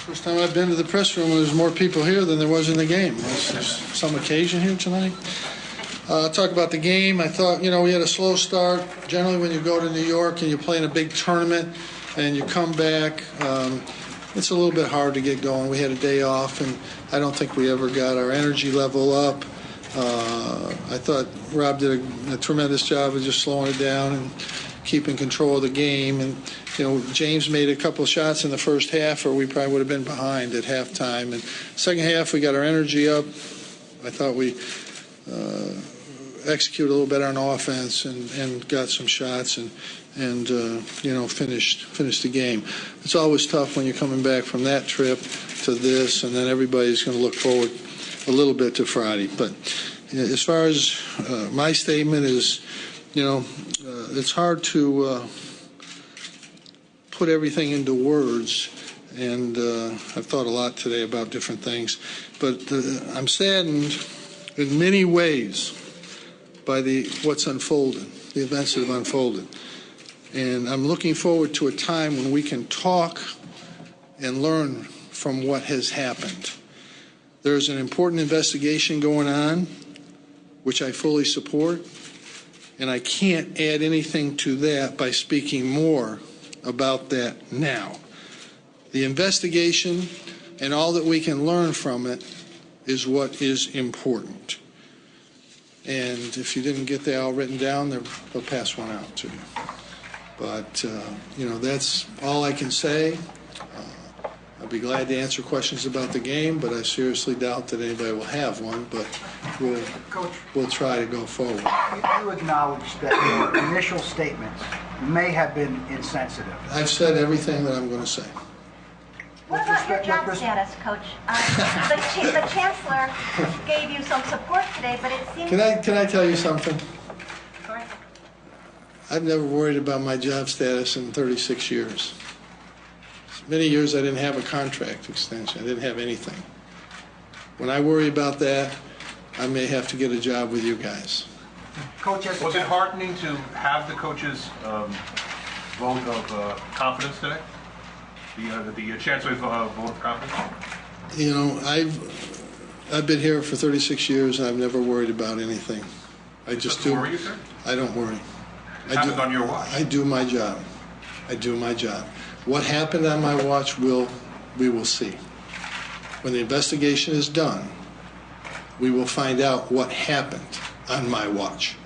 First time I've been to the press room, there's more people here than there was in the game. There's some occasion here tonight. Talk about the game. I thought, we had a slow start. Generally, when you go to New York and you play in a big tournament and you come back, it's a little bit hard to get going. We had a day off, and I don't think we ever got our energy level up. I thought Rob did a tremendous job of just slowing it down and keeping control of the game. And James made a couple shots in the first half, or we probably would have been behind at halftime. And second half, we got our energy up. I thought we executed a little better on offense and got some shots and finished the game. It's always tough when you're coming back from that trip to this, and then everybody's going to look forward a little bit to Friday. But as far as my statement is, it's hard to put everything into words, and I've thought a lot today about different things. But I'm saddened in many ways by what's unfolded, the events that have unfolded. And I'm looking forward to a time when we can talk and learn from what has happened. There's an important investigation going on, which I fully support, and I can't add anything to that by speaking more about that now. The investigation and all that we can learn from it is what is important. And if you didn't get that all written down, they'll pass one out to you. But, that's all I can say. I'd be glad to answer questions about the game, but I seriously doubt that anybody will have one. But we'll try to go forward. You acknowledge that your initial statements may have been insensitive. I've said everything that I'm going to say. What about your job status, Coach? The Chancellor gave you some support today, but it seems... Can I tell you something? Sorry. I've never worried about my job status in 36 years. Many years I didn't have a contract extension. I didn't have anything. When I worry about that, I may have to get a job with you guys. Coach, was it heartening to have the coach's vote of confidence today? The Chancellor's vote of confidence? I've been here for 36 years, and I've never worried about anything. I just do. Worry you, sir? I don't worry. It happened on your watch. I do my job. I do my job. What happened on my watch, we will see. When the investigation is done, we will find out what happened on my watch.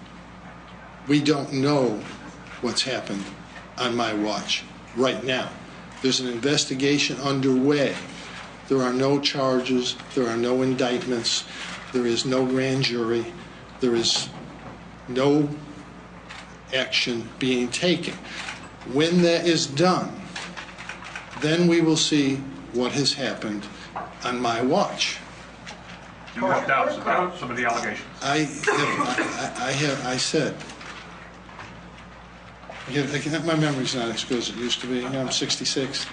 We don't know what's happened on my watch right now. There's an investigation underway. There are no charges. There are no indictments. There is no grand jury. There is no action being taken. When that is done, then we will see what has happened on my watch. Do you have doubts about some of the allegations? I said, my memory's not as good as it used to be. I'm 66.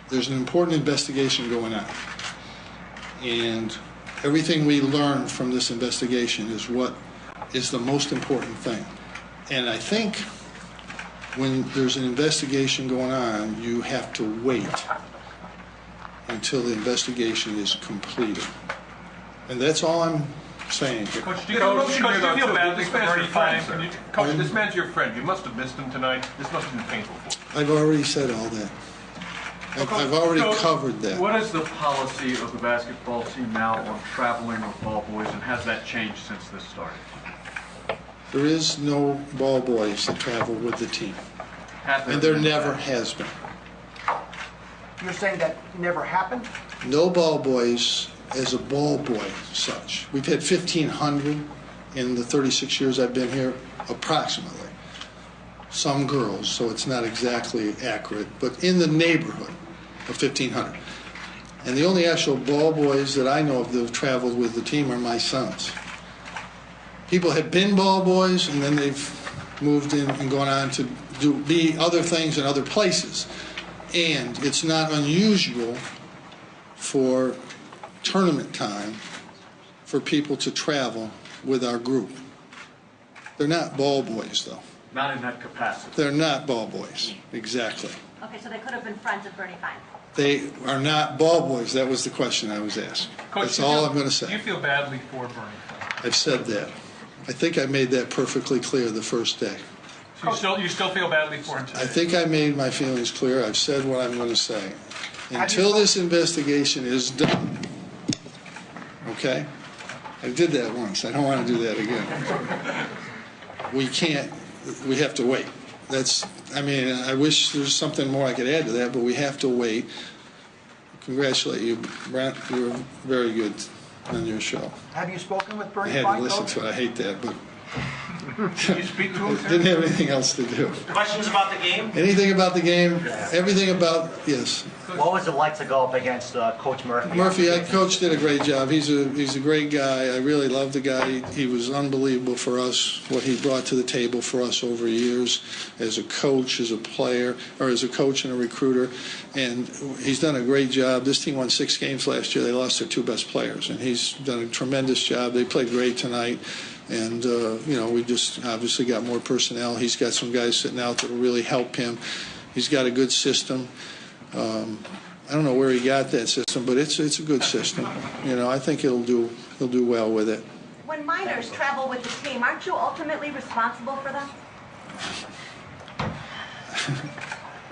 There's an important investigation going on. And everything we learn from this investigation is what is the most important thing. And I think when there's an investigation going on, you have to wait until the investigation is completed. And that's all I'm saying here. Coach, do you feel bad? This man's your friend. Coach, this man's your friend. You must have missed him tonight. This must have been painful for you. I've already said all that. I've already covered that. What is the policy of the basketball team now on traveling with ball boys, and has that changed since this started? There is no ball boys that travel with the team. And there never has been. You're saying that never happened? No ball boys as a ball boy such. We've had 1,500 in the 36 years I've been here, approximately. Some girls, so it's not exactly accurate, but in the neighborhood of 1,500. And the only actual ball boys that I know of that have traveled with the team are my sons. People have been ball boys, and then they've moved in and gone on to be other things in other places. And it's not unusual for tournament time for people to travel with our group. They're not ball boys, though. Not in that capacity. They're not ball boys, exactly. Okay, so they could have been friends of Bernie Fine. They are not ball boys. That was the question I was asked. Coach, That's all I'm going to Do you say. feel badly for Bernie? I've said that. I think I made that perfectly clear the first day. So you still feel badly for him today? I think I made my feelings clear. I've said what I'm going to say. Until this investigation is done, okay? I did that once. I don't want to do that again. We have to wait. I wish there's something more I could add to that, but we have to wait. Congratulate you, Brent. You were very good on your show. Have you spoken with I Bernie had Fine, to listen Coach? to it. I hate that, but Can you speak to him, sir? didn't have anything else to do. Questions about the game? Anything about the game, everything about, yes. What was it like to go up against Coach Murphy? Murphy, Coach did a great job. He's a great guy. I really love the guy. He was unbelievable for us, what he brought to the table for us over years as a coach, as a player, or as a coach and a recruiter. And he's done a great job. This team won 6 games last year. They lost their 2 best players, and he's done a tremendous job. They played great tonight. And, we just obviously got more personnel. He's got some guys sitting out that will really help him. He's got a good system. I don't know where he got that system, but it's a good system. I think he'll do well with it. When minors travel with the team, aren't you ultimately responsible for them?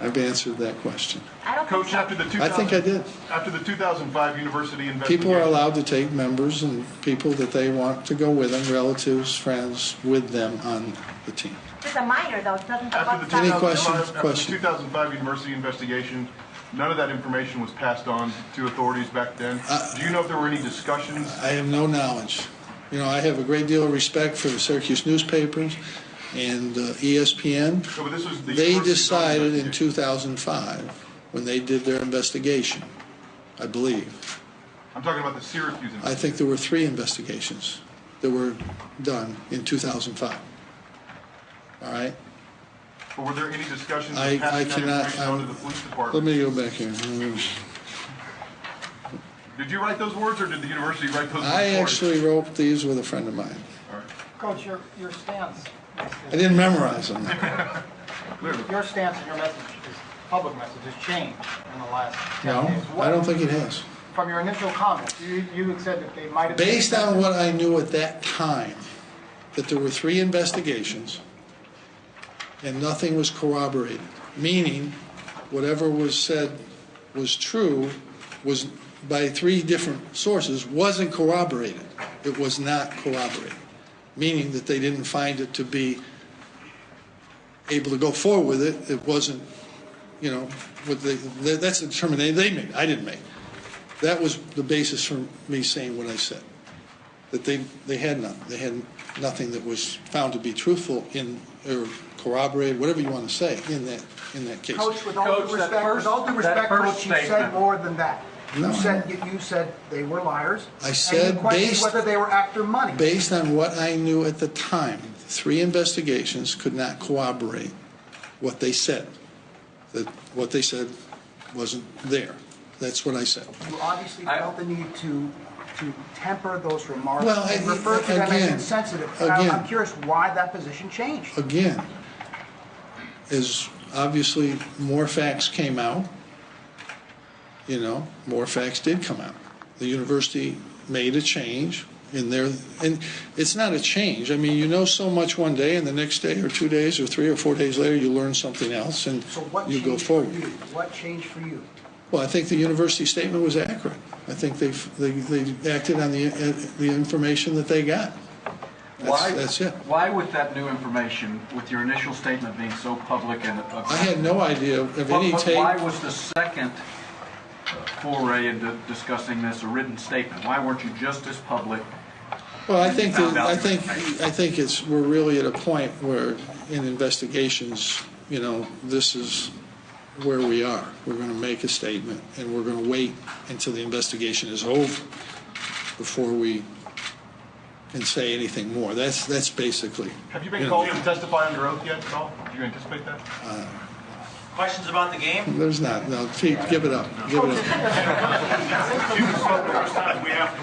I've answered that question. I don't think Coach, so. after the I think I did. After the 2005 university investigation, People are allowed to take members and people that they want to go with them, relatives, friends, with them on the team. It's a minor, though. It doesn't After the Any 2005 questions? after Question. the 2005 university investigation, none of that information was passed on to authorities back then. Do you know if there were any discussions? I have no knowledge. I have a great deal of respect for the Syracuse newspapers and ESPN. No, but this was the They university's own decided in investigation. 2005 when they did their investigation, I believe. I'm talking about the Syracuse investigation. I think there were 3 investigations that were done in 2005. All right? But were there any discussions I of passing that cannot. information on to the police department? Let me go back here. Did you write those words, or did the university write those words? I actually wrote these with a friend of mine. All right. Coach, your stance. I didn't memorize them. Clearly. Your stance and your message, public message, has changed in the last 10 No, days. I don't think it has. From your initial comments, you had said that they might have been Based on what I knew at that time, that there were 3 investigations and nothing was corroborated, meaning whatever was said was true was by 3 different sources wasn't corroborated. It was not corroborated, meaning that they didn't find it to be able to go forward with it. It wasn't, that's the determination they made. I didn't make. That was the basis for me saying what I said. That they had none. They had nothing that was found to be truthful or corroborated, whatever you want to say, in that case. Coach, with all due respect, Coach, you said more than that. No, You said they were liars. I said and you questioned based- whether they were after money. Based on what I knew at the time, 3 investigations could not corroborate what they said. That what they said wasn't there. That's what I said. You obviously felt the need to temper those remarks Well, and refer to them as again, insensitive. again. I'm curious why that position changed. Again, as obviously more facts came out, more facts did come out. The university made a change in their, and it's not a change. I mean, so much one day, and the next day or 2 days or 3 or 4 days later, you learn something else, and So what you go changed for forward. you? What changed for you? Well, I think the university statement was accurate. I think they acted on the information that they got. That's it. Why with that new information, with your initial statement being so public and... I had no idea of any But tape. why was the second foray into discussing this a written statement? Why weren't you just as public? Well, I think we're really at a point where in investigations, this is where we are. We're going to make a statement, and we're going to wait until the investigation is over before we can say anything more. That's basically. Have you been called to testify under oath yet at all? Do you anticipate that? Questions about the game? There's not. No, Pete, give it up. Give it up.